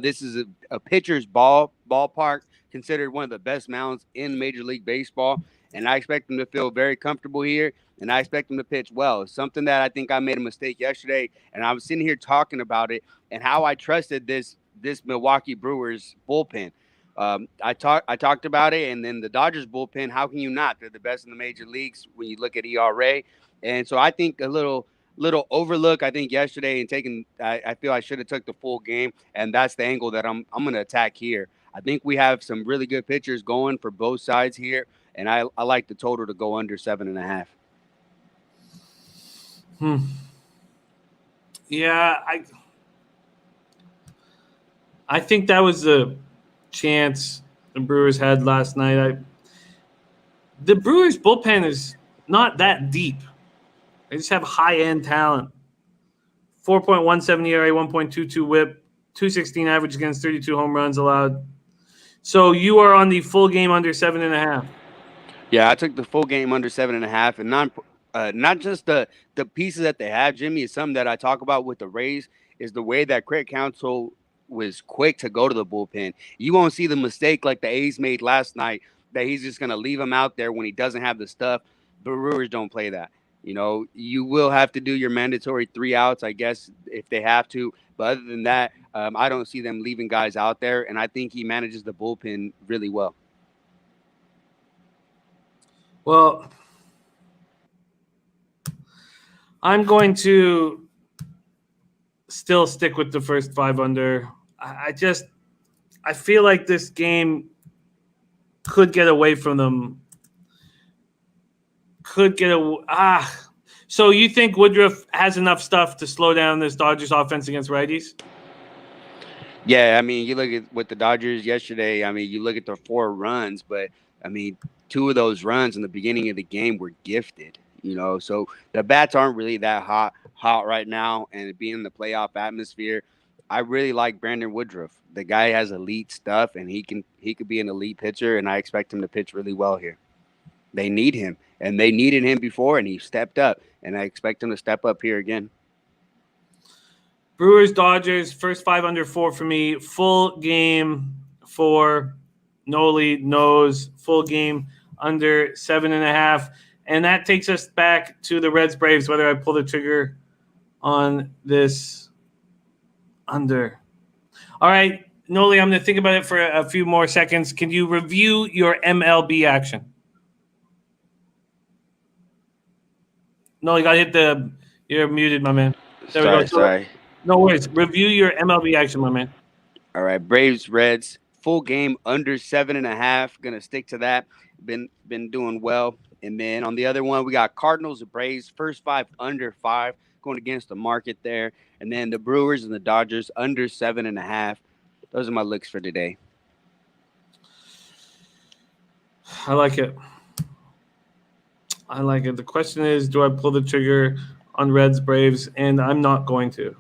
This is a pitcher's ballpark, considered one of the best mounds in Major League Baseball, and I expect him to feel very comfortable here, and I expect him to pitch well. Something that I think I made a mistake yesterday, and I was sitting here talking about it and how I trusted this Milwaukee Brewers bullpen. I talked about it, and then the Dodgers bullpen. How can you not? They're the best in the major leagues when you look at ERA, and so I think a little overlook. I think yesterday and taking. I feel I should have took the full game, and that's the angle that I'm going to attack here. I think we have some really good pitchers going for both sides here, and I like the total to go under 7.5. Yeah, I think that was the chance the Brewers had last night. The Brewers bullpen is not that deep. They just have high-end talent. 4.17 ERA, 1.22 WHIP, 216 average against 32 home runs allowed. So you are on the full game under 7.5. Yeah, I took the full game under 7.5, and not just the pieces that they have, Jimmy, is something that I talk about with the Rays, is the way that Craig Counsell was quick to go to the bullpen. You won't see the mistake like the A's made last night that he's just going to leave him out there when he doesn't have the stuff. The Brewers don't play that. You will have to do your mandatory 3 outs, I guess, if they have to. But other than that, I don't see them leaving guys out there, and I think he manages the bullpen really well. Well, I'm going to still stick with the first 5 under. I feel like this game could get away from them. So you think Woodruff has enough stuff to slow down this Dodgers offense against righties? Yeah, I mean, you look at with the Dodgers yesterday, I mean, you look at the 4 runs, but I mean, 2 of those runs in the beginning of the game were gifted, so the bats aren't really that hot right now, and being in the playoff atmosphere, I really like Brandon Woodruff. The guy has elite stuff, and he could be an elite pitcher, and I expect him to pitch really well here. They need him, and they needed him before, and he stepped up, and I expect him to step up here again. Brewers, Dodgers, first 5 under 4 for me. Full game for Nolly, nose. Full game under 7.5. And that takes us back to the Reds, Braves, whether I pull the trigger on this under. All right, Nolly, I'm going to think about it for a few more seconds. Can you review your MLB action? No, you got to hit you're muted, my man. There we go. Sorry. No worries. Review your MLB action, my man. All right, Braves, Reds, full game under 7.5. Gonna stick to that. Been doing well. And then on the other one, we got Cardinals and Braves, first 5 under 5. going against the market there. And then the Brewers and the Dodgers under 7.5. Those are my looks for today. I like it. The question is, do I pull the trigger on Reds Braves? And I'm not going to.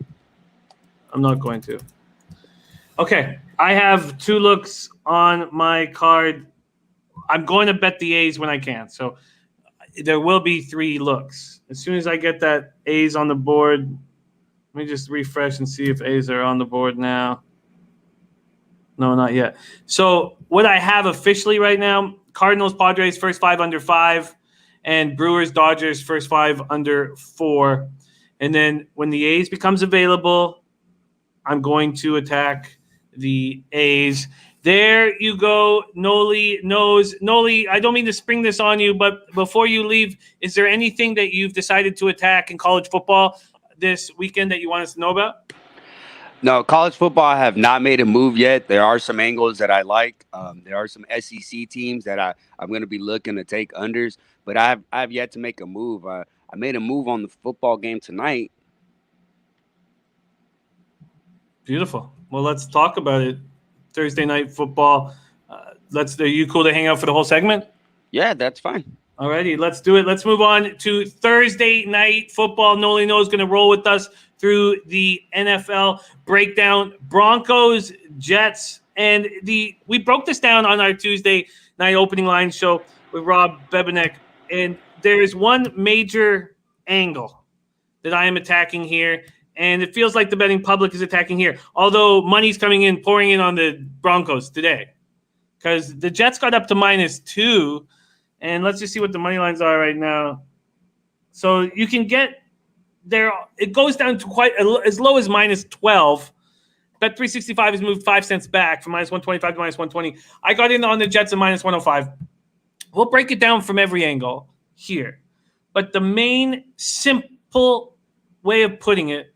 Okay, I have 2 looks on my card. I'm going to bet the A's when I can. So there will be 3 looks. As soon as I get that A's on the board, let me just refresh and see if A's are on the board now. No, not yet. So what I have officially right now, Cardinals, Padres, first 5 under 5, and Brewers, Dodgers, first 5 under 4. And then when the A's becomes available, I'm going to attack the A's. There you go. Nolly knows. Nolly, I don't mean to spring this on you, but before you leave, is there anything that you've decided to attack in college football this weekend that you want us to know about? No, college football, I have not made a move yet. There are some angles that I like. There are some SEC teams that I'm going to be looking to take unders, but I've yet to make a move. I made a move on the football game tonight. Beautiful. Well, let's talk about it. Thursday night football. Are you cool to hang out for the whole segment? Yeah, that's fine. Alrighty, let's do it. Let's move on to Thursday night football. Nolly knows going to roll with us through the NFL breakdown. Broncos, Jets, and we broke this down on our Tuesday night opening line show with Rob Bebenek, and there is one major angle that I am attacking here, and it feels like the betting public is attacking here, although money's pouring in on the Broncos today because the Jets got up to -2. And let's just see what the money lines are right now. So you can get there. It goes down to quite as low as -12. Bet 365 has moved 5 cents back from -125 to -120. I got in on the Jets at -105. We'll break it down from every angle here. But the main simple way of putting it,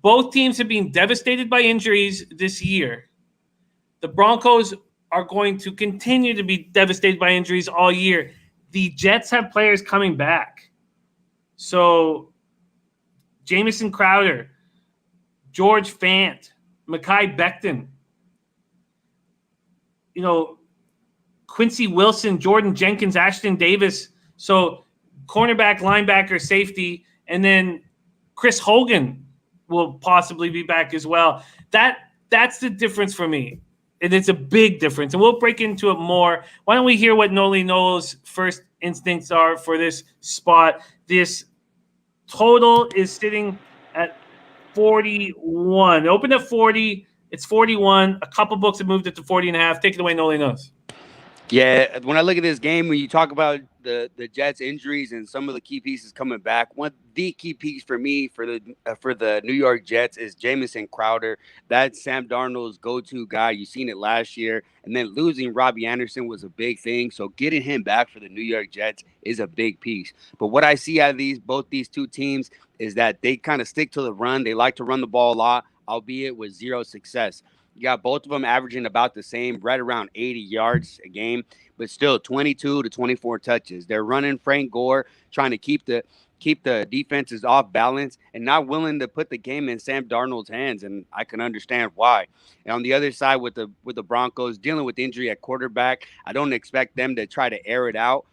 both teams have been devastated by injuries this year. The Broncos are going to continue to be devastated by injuries all year. The Jets have players coming back. So Jamison Crowder, George Fant, Mekhi Becton, Quincy Wilson, Jordan Jenkins, Ashton Davis. So cornerback, linebacker, safety, and then Chris Hogan will possibly be back as well. That's the difference for me. And it's a big difference. And we'll break into it more. Why don't we hear what Nolly knows first instincts are for this spot? This total is sitting at 41. It opened at 40. It's 41. A couple books have moved it to 40.5. Take it away, Nolly knows. Yeah, when I look at this game, when you talk about the Jets' injuries and some of the key pieces coming back, the key piece for me for the New York Jets is Jamison Crowder. That's Sam Darnold's go-to guy. You've seen it last year, and then losing Robbie Anderson was a big thing. So getting him back for the New York Jets is a big piece. But what I see out of both these two teams is that they kind of stick to the run. They like to run the ball a lot, albeit with zero success. You got both of them averaging about the same, right around 80 yards a game, but still 22 to 24 touches. They're running Frank Gore, trying to keep the defenses off balance and not willing to put the game in Sam Darnold's hands, and I can understand why. And on the other side with the Broncos dealing with injury at quarterback, I don't expect them to try to air it out.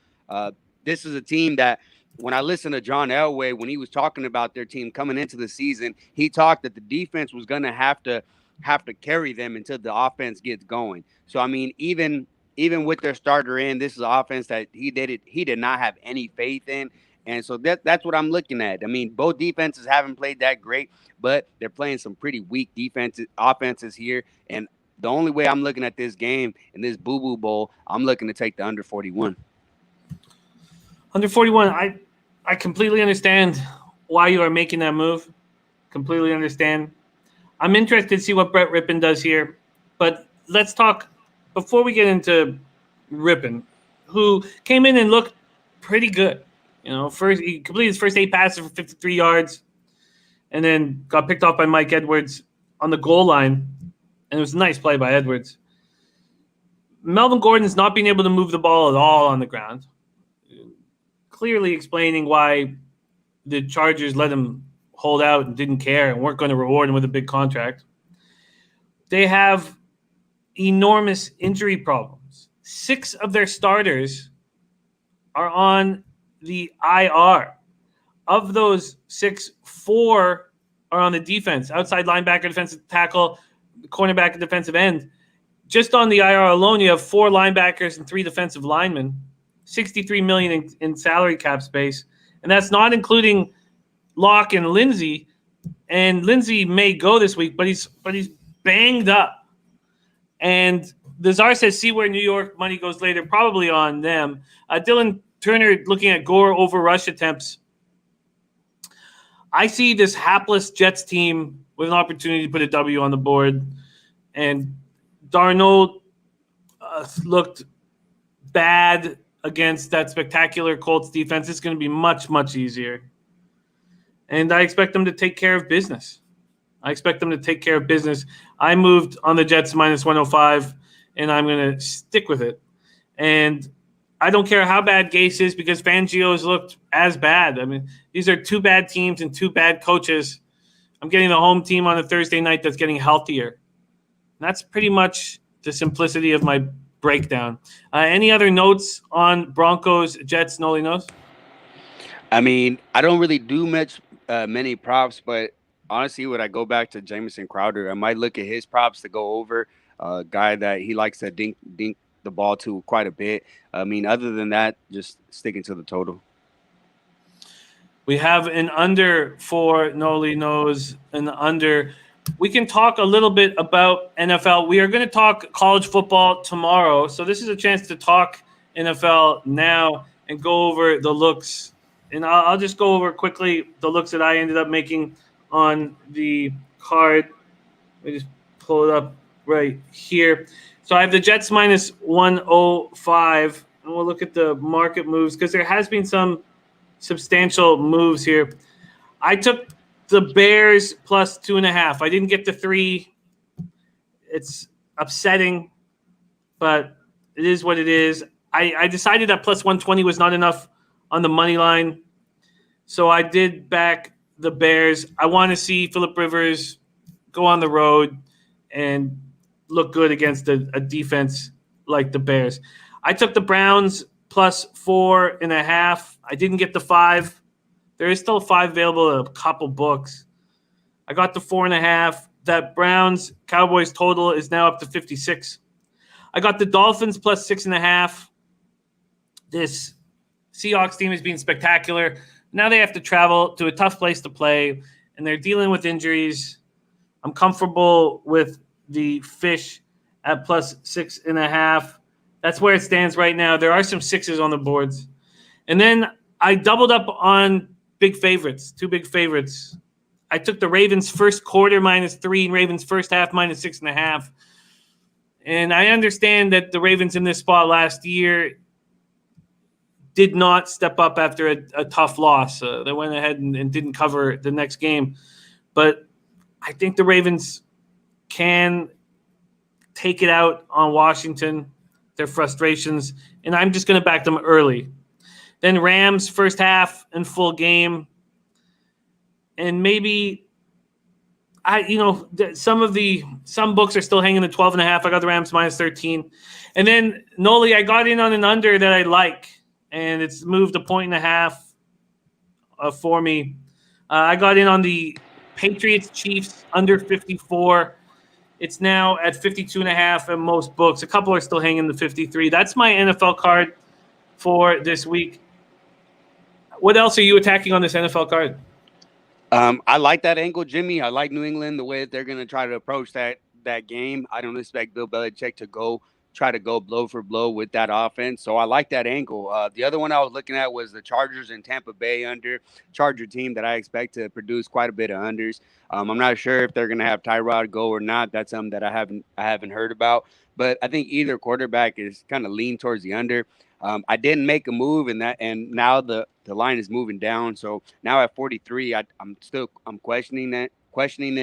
This is a team that, when I listened to John Elway, when he was talking about their team coming into the season, he talked that the defense was going to have to carry them until the offense gets going. So, I mean, even with their starter in, this is an offense that he did not have any faith in. And so that's what I'm looking at. I mean, both defenses haven't played that great, but they're playing some pretty weak offenses here. And the only way I'm looking at this game in this Boo-Boo Bowl, I'm looking to take the under 41. Under 41, I completely understand why you are making that move. Completely understand. I'm interested to see what Brett Rippon does here. But let's talk, before we get into Rippon, who came in and looked pretty good. First he completed his first 8 passes for 53 yards and then got picked off by Mike Edwards on the goal line. And it was a nice play by Edwards. Melvin Gordon's not being able to move the ball at all on the ground, clearly explaining why the Chargers let him hold out and didn't care and weren't going to reward him with a big contract. They have enormous injury problems. 6 of their starters are on the IR. Of those 6, 4 are on the defense, outside linebacker, defensive tackle, cornerback, and defensive end. Just on the IR alone, you have 4 linebackers and 3 defensive linemen, $63 million in salary cap space, and that's not including Locke and Lindsey. And Lindsey may go this week, but he's banged up. And the Czar says, see where New York money goes later, probably on them. Dylan Turner looking at Gore over rush attempts. I see this hapless Jets team with an opportunity to put a W on the board. And Darnold looked bad against that spectacular Colts defense. It's going to be much, much easier. And I expect them to take care of business. I moved on the Jets minus 105, and I'm going to stick with it. And I don't care how bad Gase is because Fangio's looked as bad. I mean, these are 2 bad teams and 2 bad coaches. I'm getting the home team on a Thursday night that's getting healthier. And that's pretty much the simplicity of my breakdown. Any other notes on Broncos, Jets, Nolly knows? I mean, I don't really do many props, but honestly, when I go back to Jamison Crowder, I might look at his props to go over a guy that he likes to dink the ball to quite a bit. I mean, other than that, just sticking to the total. We have an under for Nolly knows, an under. We can talk a little bit about NFL. We are going to talk college football tomorrow. So this is a chance to talk NFL now and go over the looks. And I'll just go over quickly the looks that I ended up making on the card. Let me just pull it up right here. So I have the Jets minus 105. And we'll look at the market moves because there has been some substantial moves here. I took the Bears plus 2.5. I didn't get the 3. It's upsetting, but it is what it is. I decided that plus 120 was not enough on the money line, so I did back the Bears. I want to see Phillip Rivers go on the road and look good against a defense like the Bears. I took the Browns plus 4.5. I didn't get the 5. There is still a 5 available at a couple books. I got the 4.5. That Browns Cowboys total is now up to 56. I got the Dolphins plus 6.5. This Seahawks team has been spectacular. Now they have to travel to a tough place to play, and they're dealing with injuries. I'm comfortable with the Fish at plus 6.5. That's where it stands right now. There are some 6s on the boards. And then I doubled up on big favorites, 2 big favorites. I took the Ravens first quarter minus 3 and Ravens first half minus 6.5. And I understand that the Ravens in this spot last year did not step up after a tough loss. They went ahead and didn't cover the next game. But I think the Ravens can take it out on Washington, their frustrations, and I'm just going to back them early. Then Rams first half and full game. And maybe some books are still hanging the 12.5. I got the Rams minus 13. And then Nolly, I got in on an under that I like, and it's moved 1.5 for me. I got in on the Patriots Chiefs under 54. It's now at 52.5 in most books. A couple are still hanging the 53. That's my NFL card for this week. What else are you attacking on this NFL card? I like that angle, Jimmy. I like New England, the way that they're going to try to approach that game. I don't expect Bill Belichick to try to go blow for blow with that offense. So I like that angle. The other one I was looking at was the Chargers and Tampa Bay under. Charger team that I expect to produce quite a bit of unders. I'm not sure if they're going to have Tyrod go or not. That's something that I haven't heard about. But I think either quarterback is kind of lean towards the under. I didn't make a move in that, and now the line is moving down. So now at 43, I'm questioning it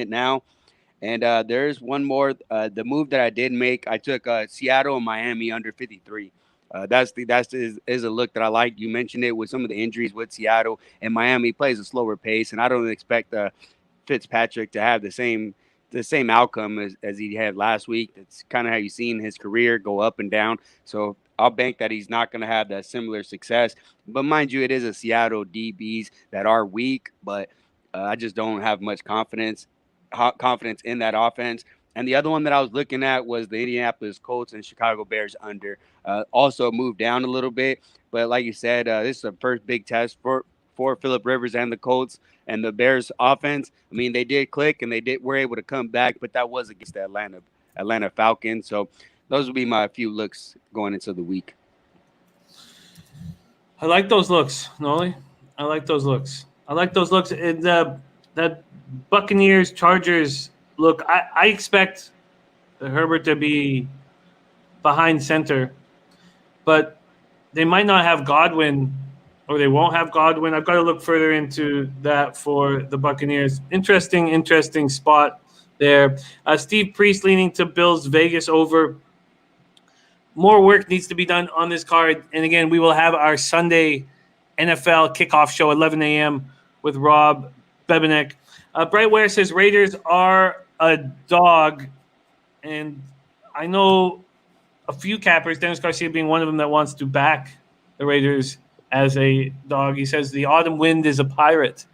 now. And there's one more. The move that I did make, I took Seattle and Miami under 53. Is a look that I like. You mentioned it with some of the injuries with Seattle and Miami plays a slower pace, and I don't expect Fitzpatrick to have the same outcome as he had last week. That's kind of how you've seen his career go up and down. So I'll bank that he's not going to have that similar success. But mind you, it is a Seattle DBs that are weak, but I just don't have much confidence in that offense. And the other one that I was looking at was the Indianapolis Colts and Chicago Bears under. Also moved down a little bit, but like you said, this is the first big test for Phillip Rivers and the Colts and the Bears offense. I mean, they did click and were able to come back, but that was against the Atlanta Falcons. So those would be my few looks going into the week. I like those looks, Nolly. I like those looks. And that Buccaneers Chargers look, I expect Herbert to be behind center, but they might not have Godwin, or they won't have Godwin. I've got to look further into that for the Buccaneers. Interesting spot there. Steve Priest leaning to Bills Vegas over. More work needs to be done on this card. And again, we will have our Sunday NFL kickoff show, 11 a.m. with Rob Bebenek. Brightware says Raiders are a dog. And I know a few cappers, Dennis Garcia being one of them, that wants to back the Raiders as a dog. He says the autumn wind is a pirate.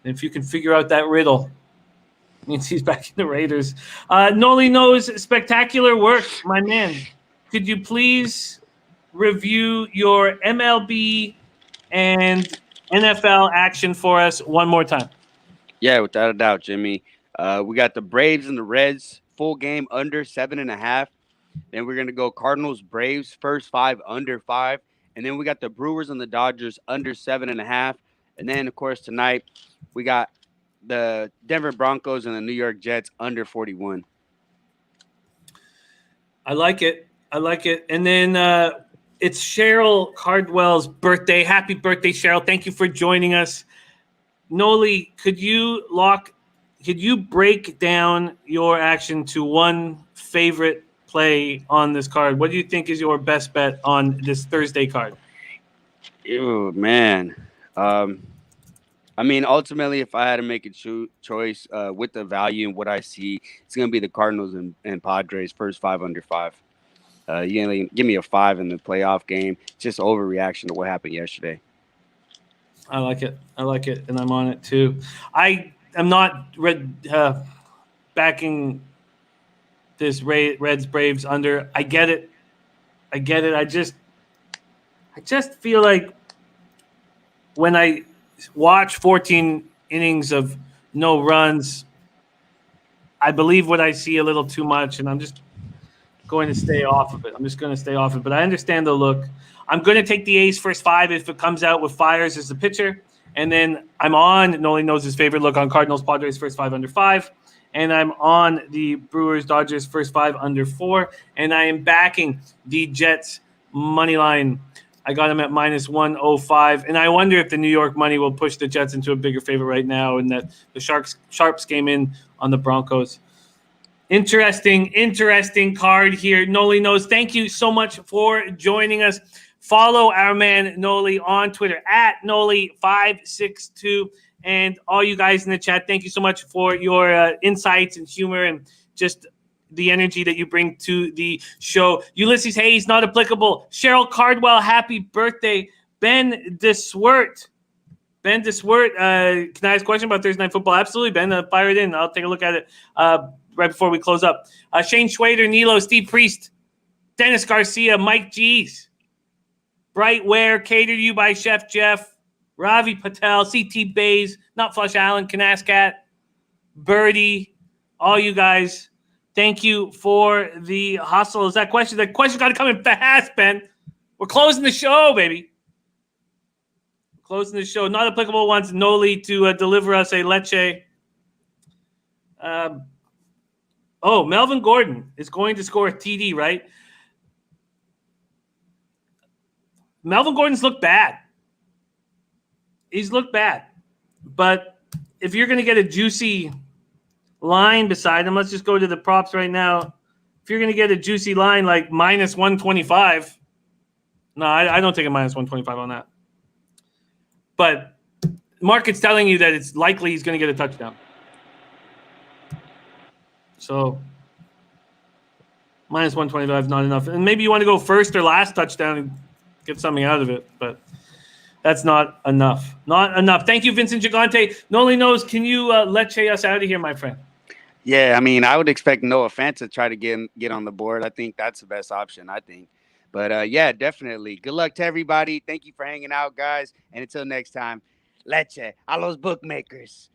And if you can figure out that riddle, it means he's back in the Raiders. Nolly knows spectacular work, my man. Could you please review your MLB and NFL action for us one more time? Yeah, without a doubt, Jimmy. We got the Braves and the Reds, full game under 7.5. Then we're going to go Cardinals, Braves, first 5 under 5. And then we got the Brewers and the Dodgers under 7.5. And then, of course, tonight we got the Denver Broncos and the New York Jets under 41. I like it. And then it's Cheryl Cardwell's birthday. Happy birthday, Cheryl. Thank you for joining us. Nolly, could you break down your action to one favorite play on this card? What do you think is your best bet on this Thursday card? Oh, man. I mean, ultimately, if I had to make a choice with the value and what I see, it's going to be the Cardinals and Padres, first 5 under 5. You gonna give me a 5 in the playoff game. Just overreaction to what happened yesterday. I like it, and I'm on it too. I am not backing this Reds Braves under. I get it. I just feel like when I watch 14 innings of no runs, I believe what I see a little too much, and I'm just going to stay off of it. But I understand the look. I'm going to take the A's first 5 if it comes out with Fires as the pitcher. And then I'm on, Nolly knows his favorite look, on Cardinals, Padres, first 5 under 5. And I'm on the Brewers, Dodgers, first 5 under 4. And I am backing the Jets money line. I got them at minus 105. And I wonder if the New York money will push the Jets into a bigger favorite right now, and that the Sharps came in on the Broncos. Interesting card here. Nolly knows. Thank you so much for joining us. Follow our man Nolly on Twitter at Nolly562. And all you guys in the chat, thank you so much for your insights and humor and just the energy that you bring to the show. Ulysses Hayes, not applicable. Cheryl Cardwell, happy birthday. Ben DeSwert. Can I ask a question about Thursday Night Football? Absolutely, Ben. Fire it in. I'll take a look at it right before we close up. Shane Schwader, Nilo, Steve Priest, Dennis Garcia, Mike G's, Brightware, catered to you by Chef Jeff, Ravi Patel, CT Bays, Not Flush Allen, Canascat, Birdie, all you guys. Thank you for the hustle. Is that question? That question got to come in fast, Ben. We're closing the show, baby. Closing the show. Not applicable wants Nolly to deliver us a leche. Melvin Gordon is going to score a TD, right? Melvin Gordon's looked bad. He's looked bad. But if you're going to get a juicy line beside him, let's just go to the props right now. If you're going to get a juicy line like minus 125, No, I don't take a minus 125 on that. But market's telling you that it's likely he's going to get a touchdown. So minus 125 is not enough. And maybe you want to go first or last touchdown and get something out of it. But that's not enough. Not enough. Thank you, Vincent Gigante. Nolly knows. Can you leche us out of here, my friend? Yeah, I mean, I would expect Noah Fant to try to get on the board. I think that's the best option, I think. But, yeah, definitely. Good luck to everybody. Thank you for hanging out, guys. And until next time, leche a los bookmakers.